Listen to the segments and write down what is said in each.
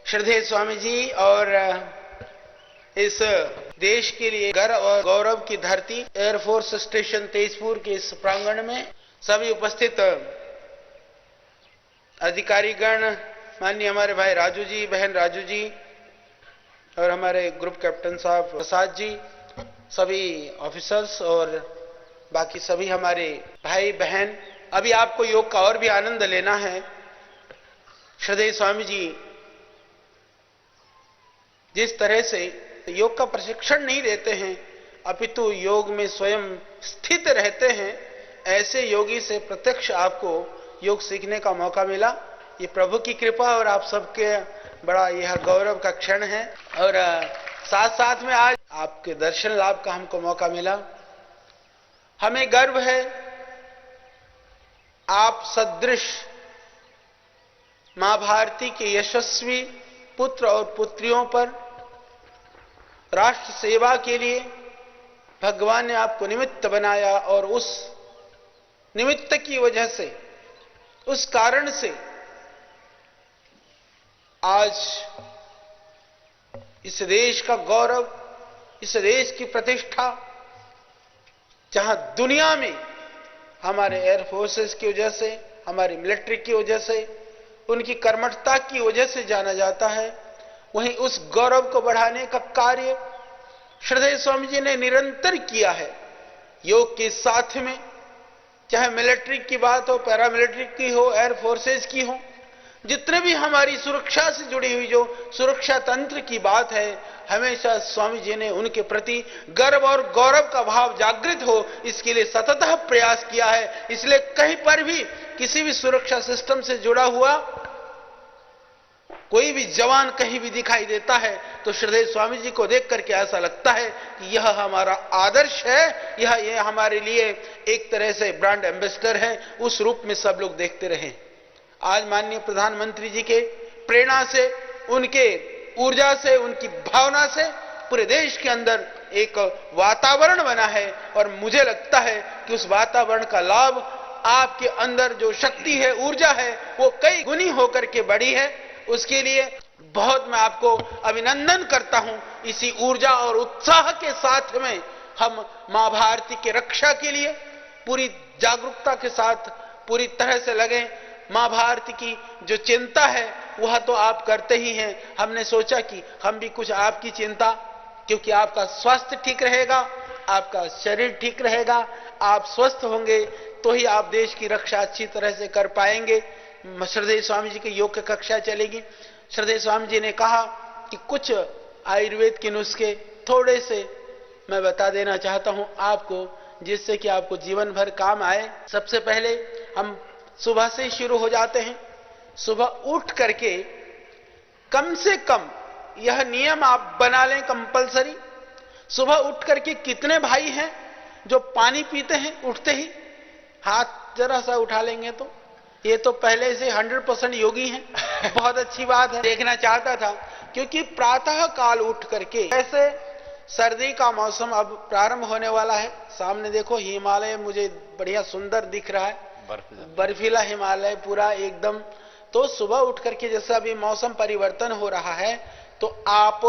श्रद्धेय स्वामी जी और इस देश के लिए गर्व और गौरव की धरती एयरफोर्स स्टेशन तेजपुर के इस प्रांगण में सभी उपस्थित अधिकारीगण, माननीय हमारे भाई राजू जी, बहन राजू जी और हमारे ग्रुप कैप्टन साहब प्रसाद जी, सभी ऑफिसर्स और बाकी सभी हमारे भाई बहन, अभी आपको योग का और भी आनंद लेना है। श्रद्धेय स्वामी जी जिस तरह से योग का प्रशिक्षण नहीं देते हैं अपितु योग में स्वयं स्थित रहते हैं, ऐसे योगी से प्रत्यक्ष आपको योग सीखने का मौका मिला। ये प्रभु की कृपा और आप सबके बड़ा यह गौरव का क्षण है और साथ साथ में आज आपके दर्शन लाभ का हमको मौका मिला। हमें गर्व है आप सदृश मां भारती के यशस्वी पुत्र और पुत्रियों पर राष्ट्र सेवा के लिए भगवान ने आपको निमित्त बनाया और उस निमित्त की वजह से, उस कारण से आज इस देश का गौरव, इस देश की प्रतिष्ठा, जहां दुनिया में हमारे एयर फोर्सेस की वजह से, हमारी मिलिट्री की वजह से, उनकी कर्मठता की वजह से जाना जाता है, वहीं उस गौरव को बढ़ाने का कार्य श्रद्धेय स्वामी जी ने निरंतर किया है। योग के साथ में चाहे मिलिट्री की बात हो, पैरामिलिट्री की हो, एयर फोर्सेस की हो, जितने भी हमारी सुरक्षा से जुड़ी हुई जो सुरक्षा तंत्र की बात है, हमेशा स्वामी जी ने उनके प्रति गर्व और गौरव का भाव जागृत हो, इसके लिए सततः प्रयास किया है। इसलिए कहीं पर भी किसी भी सुरक्षा सिस्टम से जुड़ा हुआ कोई भी जवान कहीं भी दिखाई देता है तो श्रद्धेय स्वामी जी को देख करके ऐसा लगता है कि यह हमारा आदर्श है, यह हमारे लिए एक तरह से ब्रांड एम्बेसडर है। उस रूप में सब लोग देखते रहे। आज माननीय प्रधानमंत्री जी के प्रेरणा से, उनके ऊर्जा से, उनकी भावना से पूरे देश के अंदर एक वातावरण बना है और मुझे लगता है कि उस वातावरण का लाभ आपके अंदर जो शक्ति है, ऊर्जा है, वो कई गुनी होकर के बढ़ी है। उसके लिए बहुत मैं आपको अभिनंदन करता हूं। इसी ऊर्जा और उत्साह के साथ में हम मां भारती की रक्षा के लिए पूरी जागरूकता के साथ पूरी तरह से लगे। मां भारती की जो चिंता है वह तो आप करते ही हैं। हमने सोचा कि हम भी कुछ आपकी चिंता, क्योंकि आपका स्वास्थ्य ठीक रहेगा, आपका शरीर ठीक रहेगा, आप स्वस्थ होंगे तो ही आप देश की रक्षा अच्छी तरह से कर पाएंगे। श्रद्धेय स्वामी जी की योग की कक्षा चलेगी। श्रद्धेय स्वामी जी ने कहा कि कुछ आयुर्वेद के नुस्खे थोड़े से मैं बता देना चाहता हूं आपको, जिससे कि आपको जीवन भर काम आए। सबसे पहले हम सुबह से शुरू हो जाते हैं। सुबह उठ करके कम से कम यह नियम आप बना लें कंपलसरी। सुबह उठ करके कितने भाई हैं जो पानी पीते हैं उठते ही? हाथ जरा सा उठा लेंगे तो ये तो पहले से 100% योगी हैं। बहुत अच्छी बात है, देखना चाहता था। क्योंकि प्रातः काल उठ करके, ऐसे सर्दी का मौसम अब प्रारंभ होने वाला है। सामने देखो हिमालय मुझे बढ़िया सुंदर दिख रहा है, बर्फीला हिमालय पूरा एकदम। तो सुबह उठ करके जैसे अभी मौसम परिवर्तन हो रहा है तो आप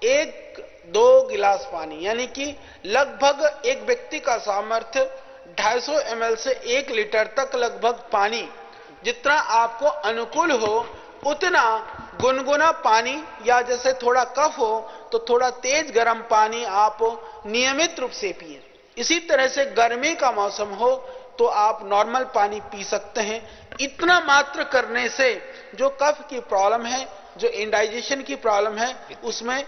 1-2 गिलास पानी, यानी कि लगभग एक व्यक्ति का सामर्थ्य 250 ml से 1 लीटर तक लगभग पानी, जितना आपको अनुकूल हो उतना गुनगुना पानी, या जैसे थोड़ा कफ हो तो थोड़ा तेज गर्म पानी आप नियमित रूप से पिए। इसी तरह से गर्मी का मौसम हो तो आप नॉर्मल पानी पी सकते हैं। इतना मात्र करने से जो कफ की प्रॉब्लम है, जो इंडाइजेशन की प्रॉब्लम है, उसमें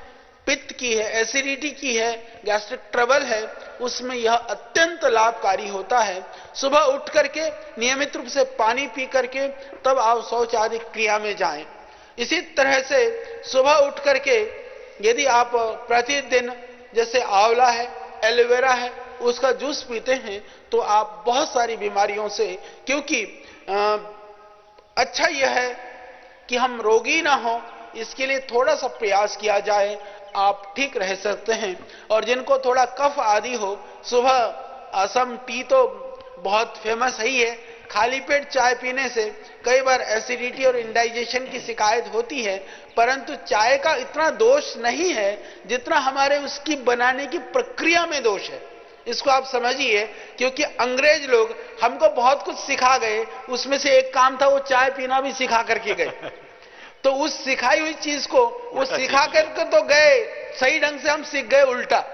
पित्त की है, एसिडिटी की है, गैस्ट्रिक ट्रबल है, उसमें यह अत्यंत लाभकारी होता है। सुबह उठ करके नियमित रूप से पानी पी करके तब आप शौच आदि क्रिया में जाएं। इसी तरह से सुबह उठ करके यदि आप प्रतिदिन जैसे आंवला है, एलोवेरा है, उसका जूस पीते हैं तो आप बहुत सारी बीमारियों से, क्योंकि अच्छा यह है कि हम रोगी ना हो, इसके लिए थोड़ा सा प्रयास किया जाए, आप ठीक रह सकते हैं। और जिनको थोड़ा कफ आदि हो, सुबह असम टी तो बहुत फेमस ही है, खाली पेट चाय पीने से कई बार एसिडिटी और इंडाइजेशन की शिकायत होती है, परंतु चाय का इतना दोष नहीं है जितना हमारे उसकी बनाने की प्रक्रिया में दोष है। इसको आप समझिए, क्योंकि अंग्रेज लोग हमको बहुत कुछ सिखा गए, उसमें से एक काम था वो चाय पीना भी सिखा करके गए। तो उस सिखाई हुई चीज को वो सिखा करके तो गए, सही ढंग से हम सीख गए उल्टा।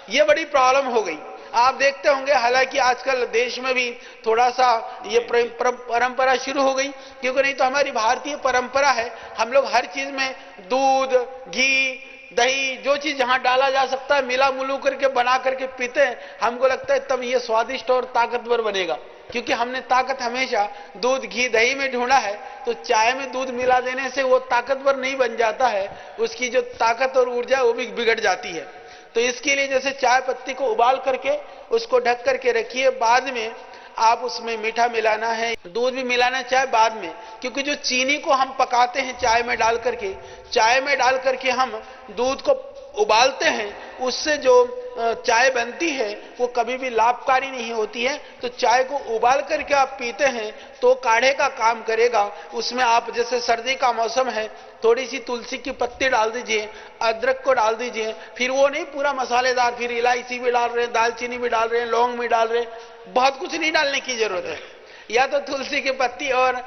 ये बड़ी प्रॉब्लम हो गई। आप देखते होंगे, हालांकि आजकल देश में भी थोड़ा सा ये परंपरा शुरू हो गई, क्योंकि नहीं तो हमारी भारतीय परंपरा है, हम लोग हर चीज में दूध, घी, दही, जो चीज जहां डाला जा सकता है मिला मुलू करके बना करके पीते हैं। हमको लगता है तब ये स्वादिष्ट और ताकतवर बनेगा, क्योंकि हमने ताकत हमेशा दूध, घी, दही में ढूंढा है। तो चाय में दूध मिला देने से वो ताकतवर नहीं बन जाता है, उसकी जो ताकत और ऊर्जा वो भी बिगड़ जाती है। तो इसके लिए जैसे चाय पत्ती को उबाल करके उसको ढक करके रखिए, बाद में आप उसमें मीठा मिलाना है, दूध भी मिलाना चाहे बाद में, क्योंकि जो चीनी को हम पकाते हैं चाय में डाल करके हम दूध को उबालते हैं, उससे जो चाय बनती है वो कभी भी लाभकारी नहीं होती है। तो चाय को उबाल करके आप पीते हैं तो काढ़े का काम करेगा। उसमें आप जैसे सर्दी का मौसम है, थोड़ी सी तुलसी की पत्ती डाल दीजिए, अदरक को डाल दीजिए, फिर वो नहीं पूरा मसालेदार, फिर इलायची भी डाल रहे हैं, दालचीनी भी डाल रहे हैं, लौंग भी डाल रहे हैं, बहुत कुछ नहीं डालने की जरूरत है। या तो तुलसी की पत्ती और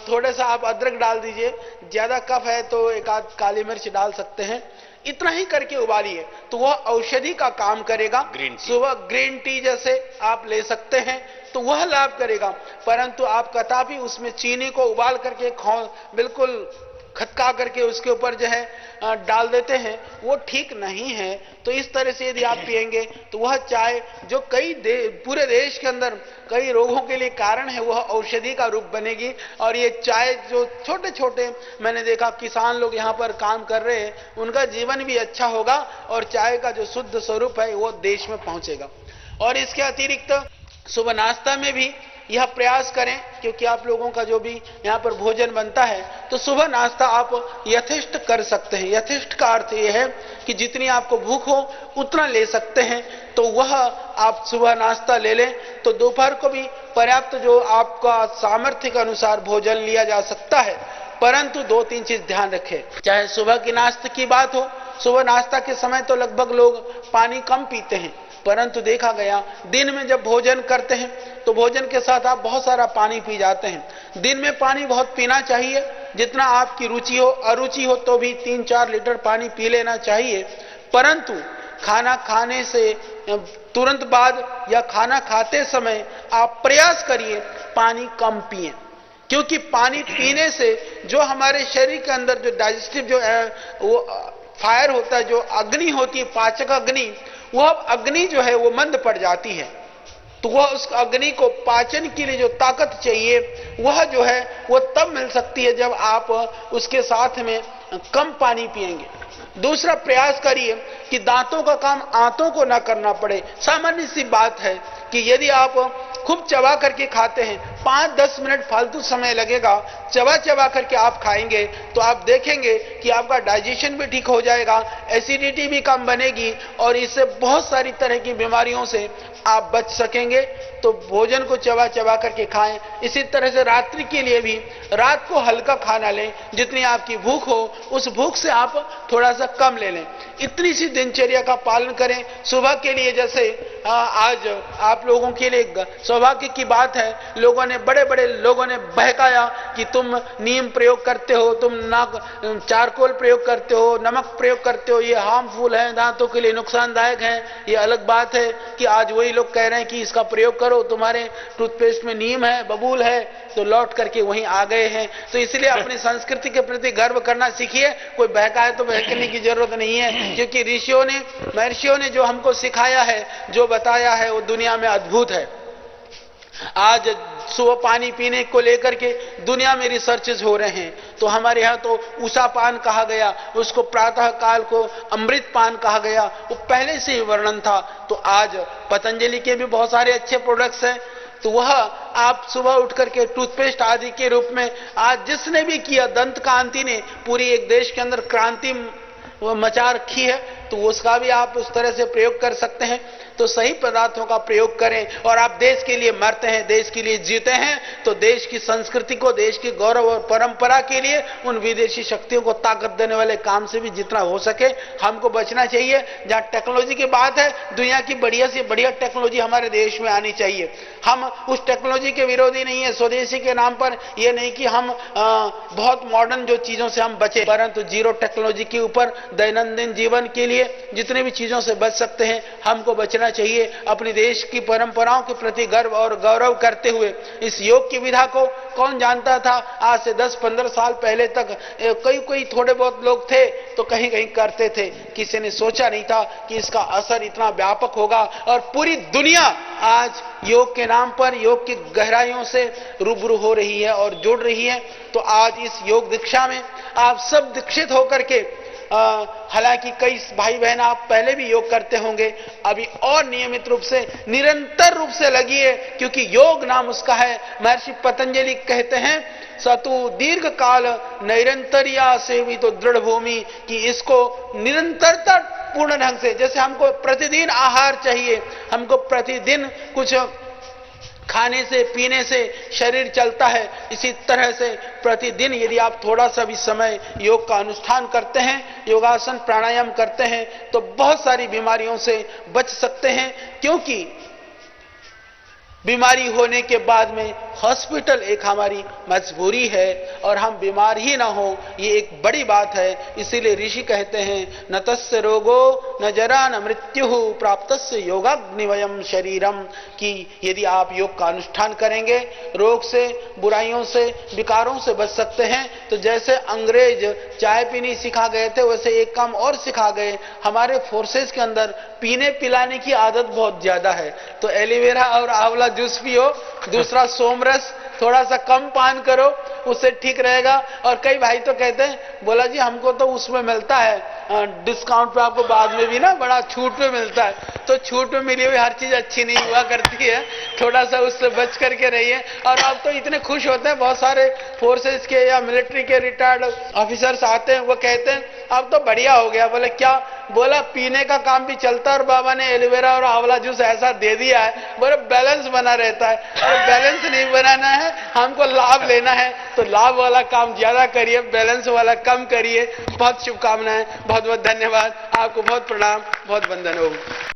थोड़ा सा आप अदरक डाल दीजिए, ज्यादा कफ है तो एक आध काली मिर्च डाल सकते हैं, इतना ही करके उबालिए तो वह औषधि का काम करेगा। सुबह ग्रीन टी जैसे आप ले सकते हैं तो वह लाभ करेगा, परंतु आप कदापि उसमें चीनी को उबाल करके बिल्कुल खटका करके उसके ऊपर जो है डाल देते हैं, वो ठीक नहीं है। तो इस तरह से यदि आप पिएंगे तो वह चाय जो पूरे देश के अंदर कई रोगों के लिए कारण है, वह औषधि का रूप बनेगी। और ये चाय जो छोटे छोटे मैंने देखा किसान लोग यहाँ पर काम कर रहे हैं, उनका जीवन भी अच्छा होगा और चाय का जो शुद्ध स्वरूप है वो देश में पहुंचेगा। और इसके अतिरिक्त सुबह नाश्ता में भी यह प्रयास करें, क्योंकि आप लोगों का जो भी यहाँ पर भोजन बनता है तो सुबह नाश्ता आप यथेष्ट कर सकते हैं। यथेष्ट का अर्थ यह है कि जितनी आपको भूख हो उतना ले सकते हैं, तो वह आप सुबह नाश्ता ले लें तो दोपहर को भी पर्याप्त जो आपका सामर्थ्य के अनुसार भोजन लिया जा सकता है। परंतु दो तीन चीज ध्यान रखें, चाहे सुबह की नाश्ते की बात हो, सुबह नाश्ता के समय तो लगभग लोग पानी कम पीते हैं, परंतु देखा गया दिन में जब भोजन करते हैं तो भोजन के साथ आप बहुत सारा पानी पी जाते हैं। दिन में पानी बहुत पीना चाहिए, जितना आपकी रुचि हो, अरुचि हो तो भी 3-4 लीटर पानी पी लेना चाहिए। परंतु खाना खाने से तुरंत बाद या खाना खाते समय आप प्रयास करिए पानी कम पिएं, क्योंकि पानी पीने से जो हमारे शरीर के अंदर जो डाइजेस्टिव जो वो फायर होता है, जो अग्नि होती है, पाचक अग्नि, वह अग्नि जो है वो मंद पड़ जाती है। तो वह उस अग्नि को पाचन के लिए जो ताकत चाहिए वह जो है वो तब मिल सकती है जब आप उसके साथ में कम पानी पिएंगे। दूसरा, प्रयास करिए कि दांतों का काम आंतों को ना करना पड़े। सामान्य सी बात है कि यदि आप खूब चबा करके खाते हैं, 5-10 मिनट फालतू समय लगेगा, चबा चबा करके आप खाएंगे तो आप देखेंगे कि आपका डाइजेशन भी ठीक हो जाएगा, एसिडिटी भी कम बनेगी और इससे बहुत सारी तरह की बीमारियों से आप बच सकेंगे। तो भोजन को चबा चबा करके खाएं। इसी तरह से रात्रि के लिए भी रात को हल्का खाना लें, जितनी आपकी भूख हो उस भूख से आप थोड़ा सा कम ले लें। इतनी सी दिनचर्या का पालन करें। सुबह के लिए जैसे आज आप लोगों के लिए सौभाग्य की बात है, बड़े बड़े लोगों ने बहकाया कि तुम नीम प्रयोग करते हो, तुम चारकोल प्रयोग करते हो, नमक प्रयोग करते हो, ये हार्मफुल है, दांतों के लिए नुकसानदायक है। ये अलग बात है कि आज वही लोग कह रहे हैं कि इसका प्रयोग करो, तुम्हारे टूथपेस्ट में नीम है, बबूल है, तो लौट करके वहीं आ गए हैं। तो इसलिए अपनी संस्कृति के प्रति गर्व करना सीखिए। कोई बहकाए तो बहकने की जरूरत नहीं है, क्योंकि ऋषियों ने, महर्षियों ने जो हमको सिखाया है, जो बताया है, वो दुनिया में अद्भुत है। आज सुबह पानी पीने को लेकर के दुनिया में रिसर्चेस हो रहे हैं। तो हमारे यहाँ तो उषा पान कहा गया, उसको प्रातः काल को अमृत पान कहा गया, वो पहले से ही वर्णन था। तो आज पतंजलि के भी बहुत सारे अच्छे प्रोडक्ट्स हैं, तो वह आप सुबह उठ करके टूथपेस्ट आदि के रूप में, आज जिसने भी किया, दंत कांति ने पूरी एक देश के अंदर क्रांति मचा रखी है, तो उसका भी आप उस तरह से प्रयोग कर सकते हैं। तो सही पदार्थों का प्रयोग करें। और आप देश के लिए मरते हैं, देश के लिए जीते हैं, तो देश की संस्कृति को, देश के गौरव और परंपरा के लिए उन विदेशी शक्तियों को ताकत देने वाले काम से भी जितना हो सके हमको बचना चाहिए। जहां टेक्नोलॉजी की बात है, दुनिया की बढ़िया से बढ़िया टेक्नोलॉजी हमारे देश में आनी चाहिए। हम उस टेक्नोलॉजी के विरोधी नहीं है, स्वदेशी के नाम पर यह नहीं कि हम बहुत मॉडर्न जो चीजों से हम बचे, परंतु जीरो टेक्नोलॉजी के ऊपर दैनंदिन जीवन के लिए जितने भी चीजों से बच सकते हैं हमको बचना चाहिए। अपने देश की परंपराओं के प्रति गर्व और गौरव करते हुए इस योग की विधा को कौन जानता था? आज से 10-15 साल पहले तक कोई थोड़े बहुत लोग थे तो कहीं कहीं करते थे। किसी ने सोचा नहीं था कि इसका असर इतना व्यापक होगा और पूरी दुनिया आज योग के नाम पर योग की गहराइयों से रूबरू हो रही है और जुड़ रही है। तो आज इस योग दीक्षा में आप सब दीक्षित होकर के, हालांकि कई भाई बहन आप पहले भी योग करते होंगे, अभी और नियमित रूप से निरंतर रूप से लगिए, क्योंकि योग नाम उसका है। महर्षि पतंजलि कहते हैं सतु दीर्घ काल निरंतरिया सेवी तो दृढ़ भूमि, कि इसको निरंतरता पूर्ण ढंग से, जैसे हमको प्रतिदिन आहार चाहिए, हमको प्रतिदिन कुछ खाने से पीने से शरीर चलता है, इसी तरह से प्रतिदिन यदि आप थोड़ा सा भी समय योग का अनुष्ठान करते हैं, योगासन प्राणायाम करते हैं, तो बहुत सारी बीमारियों से बच सकते हैं। क्योंकि बीमारी होने के बाद में हॉस्पिटल एक हमारी मजबूरी है और हम बीमार ही ना हो, ये एक बड़ी बात है। इसीलिए ऋषि कहते हैं न तस्य रोगो न जरा न मृत्यु प्राप्तस्य योगाग्निवयम शरीरम, कि यदि आप योग का अनुष्ठान करेंगे रोग से, बुराइयों से, विकारों से बच सकते हैं। तो जैसे अंग्रेज चाय पीनी सिखा गए थे, वैसे एक काम और सिखा गए, हमारे फोर्सेस के अंदर पीने पिलाने की आदत बहुत ज्यादा है, तो एलोवेरा और आंवला जूस पियो, दूसरा सोमरस थोड़ा सा कम पान करो, उससे ठीक रहेगा। और कई भाई तो कहते हैं, बोला जी हमको तो उसमें मिलता है डिस्काउंट पे, आपको बाद में भी ना बड़ा छूट पे मिलता है, तो छूट में मिली हुई हर चीज अच्छी नहीं हुआ करती है, थोड़ा सा उससे बच करके रहिए। और अब तो इतने खुश होते हैं, बहुत सारे फोर्सेस के या मिलिट्री के रिटायर्ड ऑफिसर्स आते हैं, वो कहते हैं अब तो बढ़िया हो गया। बोले क्या? बोला पीने का काम भी चलता है और बाबा ने एलोवेरा और आंवला जूस ऐसा दे दिया है, बोले बैलेंस बना रहता है। और बैलेंस नहीं बनाना है, हमको लाभ लेना है, तो लाभ वाला काम ज्यादा करिए, बैलेंस वाला कम करिए। बहुत शुभकामनाएं, बहुत बहुत धन्यवाद, आपको बहुत प्रणाम, बहुत वंदन हो।